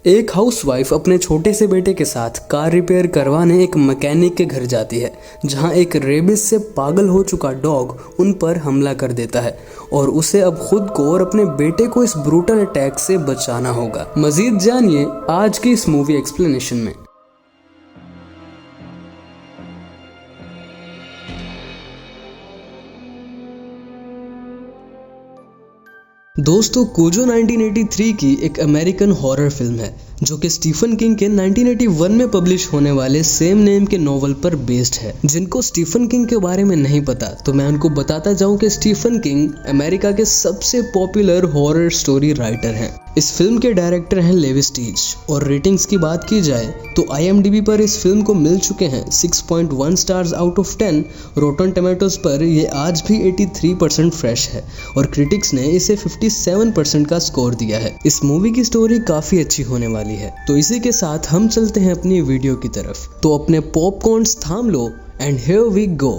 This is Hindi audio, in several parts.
एक हाउसवाइफ अपने छोटे से बेटे के साथ कार रिपेयर करवाने एक मैकेनिक के घर जाती है, जहां एक रेबिस से पागल हो चुका डॉग उन पर हमला कर देता है और उसे अब खुद को और अपने बेटे को इस ब्रूटल अटैक से बचाना होगा। मजीद जानिए आज की इस मूवी एक्सप्लेनेशन में। दोस्तों, कूजो 1983 की एक अमेरिकन हॉरर फिल्म है जो कि स्टीफन किंग के 1981 में पब्लिश होने वाले सेम नेम के नॉवल पर बेस्ड है। जिनको स्टीफन किंग के बारे में नहीं पता तो मैं उनको बताता जाऊं कि स्टीफन किंग अमेरिका के सबसे पॉपुलर हॉरर स्टोरी राइटर हैं। इस फिल्म के डायरेक्टर हैं लेविस टीच और रेटिंग्स की बात की जाए तो IMDb पर इस फिल्म को मिल चुके हैं 6.1 stars out of 10। Rotten tomatoes पर ये आज भी 83% फ्रेश है और क्रिटिक्स ने इसे 57% का स्कोर दिया है। इस मूवी की स्टोरी काफी अच्छी होने वाली है, तो इसी के साथ हम चलते हैं अपनी वीडियो की तरफ। तो अपने पॉपकॉर्न्स थाम लो and here we go.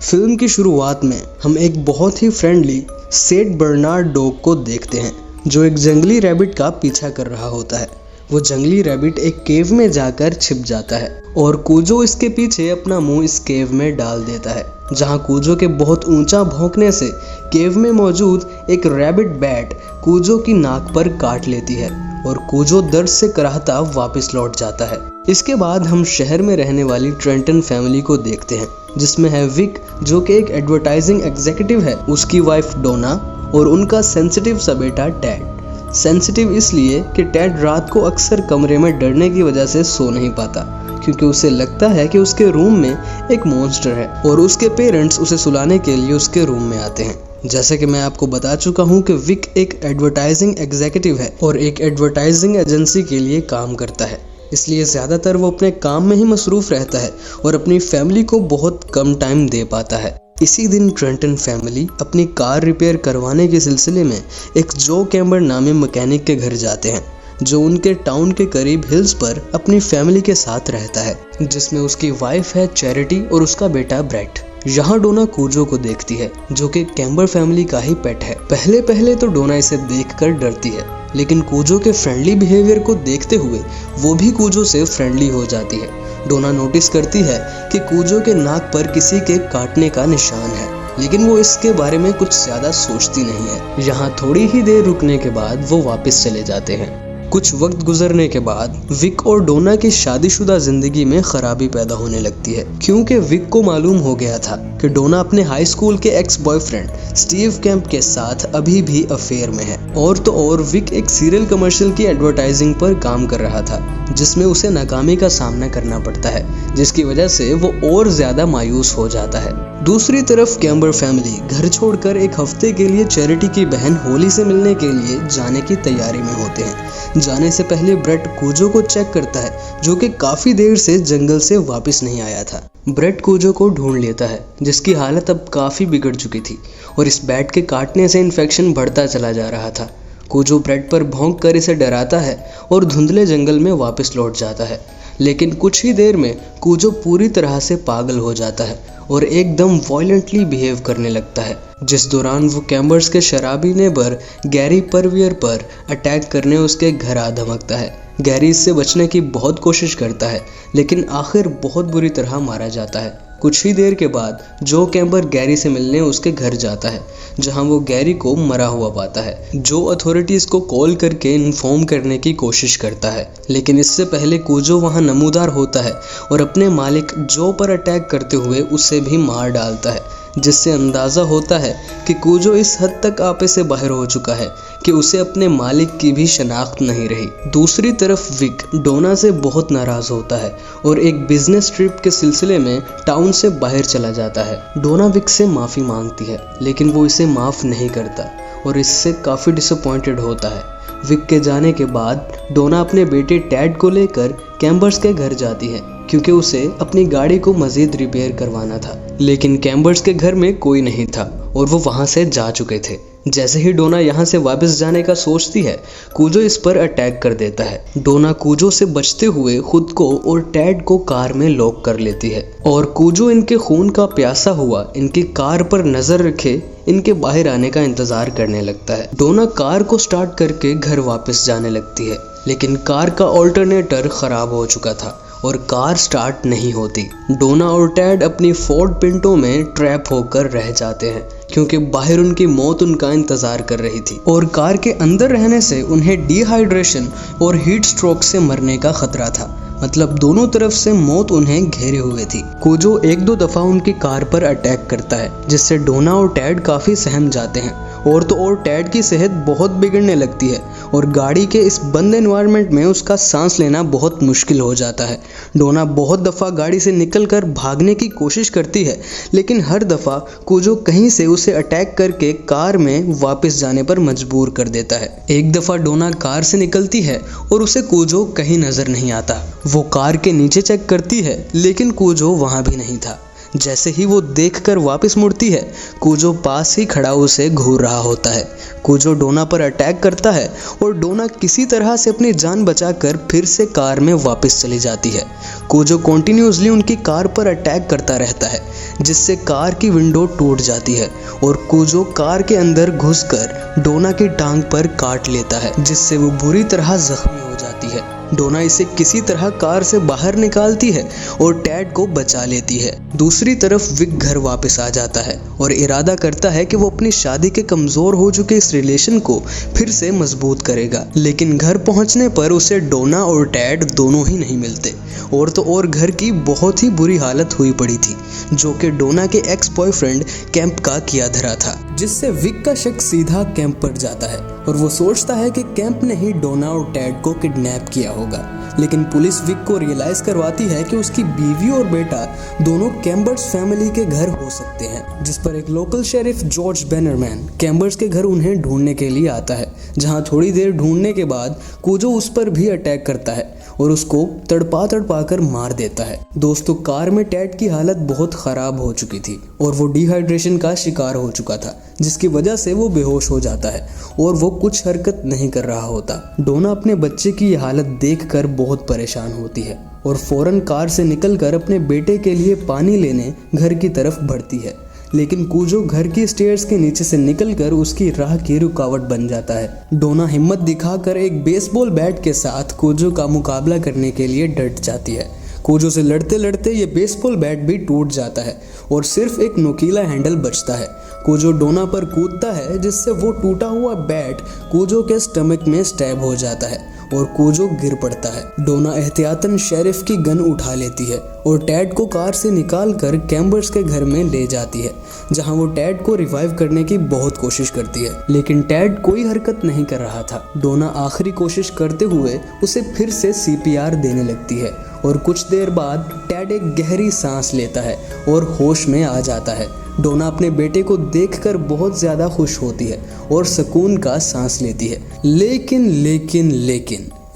Film की शुरुआत में हम एक बहुत ही फ्रेंडली सेंट बर्नार्ड डॉग को देखते हैं जो एक जंगली रैबिट का पीछा कर रहा होता है। वो जंगली रैबिट एक केव में जाकर छिप जाता है और कूजो इसके पीछे अपना मुंह इस केव में डाल देता है, जहां कूजो के बहुत ऊंचा भौंकने से केव में मौजूद एक रैबिट बैट कूजो की नाक पर काट लेती है और कूजो दर्द से कराहता वापस लौट जाता है। इसके बाद हम शहर में रहने वाली ट्रेंटन फैमिली को देखते हैं, जिसमें है विक जो कि एक एडवर्टाइजिंग एग्जीक्यूटिव है, उसकी वाइफ डोना और उनका सेंसिटिव सा बेटा टैड। सेंसिटिव इसलिए कि टैड रात को अक्सर कमरे में डरने की वजह से सो नहीं पाता क्योंकि उसे लगता है कि उसके रूम में एक मॉन्स्टर है और उसके पेरेंट्स उसे सुलाने के लिए उसके रूम में आते हैं। जैसे कि मैं आपको बता चुका हूं कि विक एक एडवर्टाइजिंग एग्जीक्यूटिव है और एक एडवर्टाइजिंग एजेंसी के लिए काम करता है, इसलिए ज़्यादातर वो अपने काम में ही मसरूफ़ रहता है और अपनी फैमिली को बहुत कम टाइम दे पाता है। इसी दिन ट्रेंटन फैमिली अपनी कार रिपेयर करवाने के सिलसिले में एक जो कैम्बर नामी मैकेनिक के घर जाते हैं जो उनके टाउन के करीब हिल्स पर अपनी फैमिली के साथ रहता है, जिसमें उसकी वाइफ है चैरिटी और उसका बेटा ब्रेट। यहाँ डोना कूजो को देखती है जो कि कैम्बर फैमिली का ही पेट है। पहले तो डोना इसे देखकर डरती है, लेकिन कूजो के फ्रेंडली बिहेवियर को देखते हुए वो भी कूजो से फ्रेंडली हो जाती है। डोना नोटिस करती है कि कूजो के नाक पर किसी के काटने का निशान है, लेकिन वो इसके बारे में कुछ ज्यादा सोचती नहीं है। यहाँ थोड़ी ही देर रुकने के बाद वो वापस चले जाते हैं। कुछ वक्त गुजरने के बाद विक और डोना की शादीशुदा जिंदगी में खराबी पैदा होने लगती है, क्योंकि विक को मालूम हो गया था कि डोना अपने हाई स्कूल के एक्स बॉयफ्रेंड स्टीव कैंप के साथ अभी भी अफेयर में है। और तो और विक एक सीरियल कमर्शियल की एडवर्टाइजिंग पर काम कर रहा था जिसमें उसे नाकामी का सामना करना पड़ता है, जिसकी वजह से वो और ज्यादा मायूस हो जाता है। दूसरी तरफ कैम्बर फैमिली घर छोड़कर एक हफ्ते के लिए चैरिटी की बहन होली से मिलने के लिए जाने की तैयारी में होते हैं। जाने से पहले ब्रेट कूजो को चेक करता है जो कि काफी देर से जंगल से वापस नहीं आया था। ब्रेट कूजो को ढूंढ लेता है जिसकी हालत अब काफी बिगड़ चुकी थी और इस बैट के काटने से इन्फेक्शन बढ़ता चला जा रहा था। कूजो ब्रेट पर भौंक कर इसे डराता है और धुंधले जंगल में वापस लौट जाता है, लेकिन कुछ ही देर में कूजो पूरी तरह से पागल हो जाता है और एकदम वायलेंटली बिहेव करने लगता है, जिस दौरान वो कैम्बर्स के शराबी नेबर गैरी परवियर पर अटैक करने उसके घर आ धमकता है। गैरी इससे बचने की बहुत कोशिश करता है, लेकिन आखिर बहुत बुरी तरह मारा जाता है। कुछ ही देर के बाद जो कैम्बर गैरी से मिलने उसके घर जाता है, जहां वो गैरी को मरा हुआ पाता है। जो अथॉरिटीज को कॉल करके इन्फॉर्म करने की कोशिश करता है, लेकिन इससे पहले कूजो वहां नमूदार होता है और अपने मालिक जो पर अटैक करते हुए उसे भी मार डालता है, जिससे अंदाज़ा होता है कि कूजो इस हद तक आपे से बाहर हो चुका है कि उसे अपने मालिक की भी शनाख्त नहीं रही। दूसरी तरफ विक डोना से बहुत नाराज होता है और एक बिजनेस ट्रिप के सिलसिले में टाउन से बाहर चला जाता है। डोना विक से माफ़ी मांगती है, लेकिन वो इसे माफ़ नहीं करता और इससे काफ़ी डिसअपॉइंटेड होता है। विक के जाने के बाद डोना अपने बेटे टैड को लेकर कैम्बर्स के घर जाती है क्योंकि उसे अपनी गाड़ी को मजीद रिपेयर करवाना था। लेकिन कैम्बर्स के घर में कोई नहीं था और वो वहां से जा चुके थे। जैसे ही डोना यहाँ से वापस जाने का सोचती है, कूजो इस पर अटैक कर देता है। डोना कूजो से बचते हुए खुद को और टैड को कार में लॉक कर लेती है और कूजो इनके खून का प्यासा हुआ इनकी कार पर नजर रखे इनके बाहर आने का इंतजार करने लगता है। डोना कार को स्टार्ट करके घर वापस जाने लगती है, लेकिन कार का ऑल्टरनेटर खराब हो चुका था और कार स्टार्ट नहीं होती। डोना और टैड अपनी फोर्ड पिंटो में ट्रैप होकर रह जाते हैं क्योंकि बाहर उनकी मौत उनका इंतजार कर रही थी और कार के अंदर रहने से उन्हें डिहाइड्रेशन और हीट स्ट्रोक से मरने का खतरा था। मतलब दोनों तरफ से मौत उन्हें घेरे हुए थी। कूजो एक दो दफा उनकी कार पर अटैक करता है जिससे डोना और टैड काफी सहम जाते हैं और तो और टैड की सेहत बहुत बिगड़ने लगती है और गाड़ी के इस बंद एनवायरनमेंट में उसका सांस लेना बहुत मुश्किल हो जाता है। डोना बहुत दफ़ा गाड़ी से निकलकर भागने की कोशिश करती है, लेकिन हर दफ़ा कूजो कहीं से उसे अटैक करके कार में वापस जाने पर मजबूर कर देता है। एक दफ़ा डोना कार से निकलती है और उसे कूजो कहीं नज़र नहीं आता। वो कार के नीचे चेक करती है, लेकिन कूजो वहाँ भी नहीं था। जैसे ही वो देखकर वापस मुड़ती है, कूजो पास ही खड़ा उसे घूर रहा होता है। कूजो डोना पर अटैक करता है और डोना किसी तरह से अपनी जान बचाकर फिर से कार में वापस चली जाती है। कूजो कॉन्टिन्यूसली उनकी कार पर अटैक करता रहता है जिससे कार की विंडो टूट जाती है और कूजो कार के अंदर घुसकर डोना की टांग पर काट लेता है जिससे वो बुरी तरह जख्मी हो जाती है। डोना इसे किसी तरह कार से बाहर निकालती है और टैड को बचा लेती है। दूसरी तरफ विक घर वापस आ जाता है और इरादा करता है कि वो अपनी शादी के कमज़ोर हो चुके इस रिलेशन को फिर से मजबूत करेगा। लेकिन घर पहुंचने पर उसे डोना और टैड दोनों ही नहीं मिलते और तो और घर की बहुत ही बुरी हालत हुई पड़ी थी जो कि डोना के एक्स बॉयफ्रेंड कैंप का किया धरा था, जिससे विक का शक सीधा कैंप पर जाता है और वो सोचता है कि कैंप ने ही डोना और टैड को किडनैप किया होगा। लेकिन पुलिस विक को रियलाइज करवाती है कि उसकी बीवी और बेटा दोनों कैम्बर्स फैमिली के घर हो सकते हैं, जिस पर एक local sheriff George Bannerman Chambers के घर उन्हें ढूंढने के लिए आता है, जहां थोड़ी देर ढूंढने के बाद कूजो उस पर भी अटैक करता है और उसको तड़पा कर मार देता है। दोस्तों, कार में टैड की हालत बहुत ख़राब हो चुकी थी और वो डिहाइड्रेशन का शिकार हो चुका था, जिसकी वजह से वो बेहोश हो जाता है और वो कुछ हरकत नहीं कर रहा होता। डोना अपने बच्चे की यह हालत देखकर बहुत परेशान होती है और फौरन कार से निकलकर अपने बेटे के लिए पानी लेने घर की तरफ बढ़ती है, लेकिन कूजो घर की स्टेयर्स के नीचे से निकलकर उसकी राह की रुकावट बन जाता है। डोना हिम्मत दिखाकर एक बेसबॉल बैट के साथ कूजो का मुकाबला करने के लिए डट जाती है। कूजो से लड़ते लड़ते ये बेसबॉल बैट भी टूट जाता है और सिर्फ एक नुकीला हैंडल बचता है। कूजो डोना पर कूदता है जिससे वो टूटा हुआ बैट कूजो के स्टमक में स्टैब हो जाता है और कूजो गिर पड़ता है। डोना एहतियातन शेरिफ की गन उठा लेती है और टैड को कार से निकालकर कैम्बर्स के घर में ले जाती है, जहां वो टैड को रिवाइव करने की बहुत कोशिश करती है, लेकिन टैड कोई हरकत नहीं कर रहा था। डोना आखिरी कोशिश करते हुए उसे फिर से CPR देने लगती है और कुछ देर बाद टैड एक गहरी सांस लेता है और होश में आ जाता है। डोना अपने बेटे को देखकर बहुत ज़्यादा खुश होती है और सुकून का सांस लेती है। लेकिन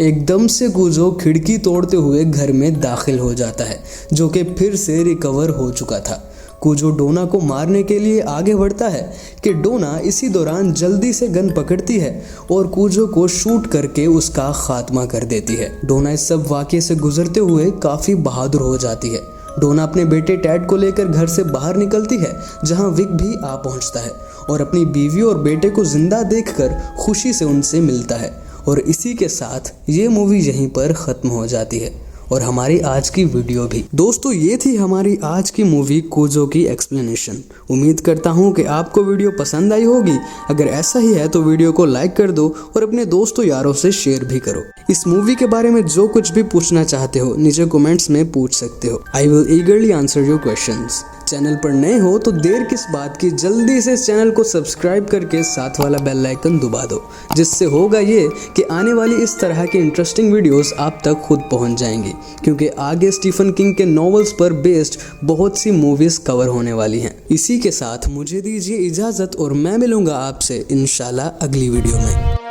एकदम से कूजो खिड़की तोड़ते हुए घर में दाखिल हो जाता है, जो कि फिर से रिकवर हो चुका था। कूजो डोना को मारने के लिए आगे बढ़ता है कि डोना इसी दौरान जल्दी से गन पकड़ती है और कूजो को शूट करके उसका खात्मा कर देती है। डोना इस सब वाक़े से गुजरते हुए काफ़ी बहादुर हो जाती है। डोना अपने बेटे टैड को लेकर घर से बाहर निकलती है, जहां विक भी आ पहुंचता है और अपनी बीवी और बेटे को जिंदा देखकर खुशी से उनसे मिलता है। और इसी के साथ ये मूवी यहीं पर ख़त्म हो जाती है और हमारी आज की वीडियो भी। दोस्तों, ये थी हमारी आज की मूवी कूजो की एक्सप्लेनेशन। उम्मीद करता हूँ कि आपको वीडियो पसंद आई होगी। अगर ऐसा ही है तो वीडियो को लाइक कर दो और अपने दोस्तों यारों से शेयर भी करो। इस मूवी के बारे में जो कुछ भी पूछना चाहते हो नीचे कमेंट्स में पूछ सकते हो। I will ईगरली answer your questions. Channel पर नए हो तो देर किस बात की, जल्दी से इस चैनल को सब्सक्राइब करके साथ वाला बेल आइकन दबा दो, जिससे होगा ये कि आने वाली इस तरह की इंटरेस्टिंग वीडियोस आप तक खुद पहुंच जाएंगी, क्योंकि आगे स्टीफन किंग के नॉवेल्स पर बेस्ड बहुत सी मूवीज कवर होने वाली हैं। इसी के साथ मुझे दीजिए इजाज़त और मैं मिलूंगा आपसे इंशाल्लाह अगली वीडियो में।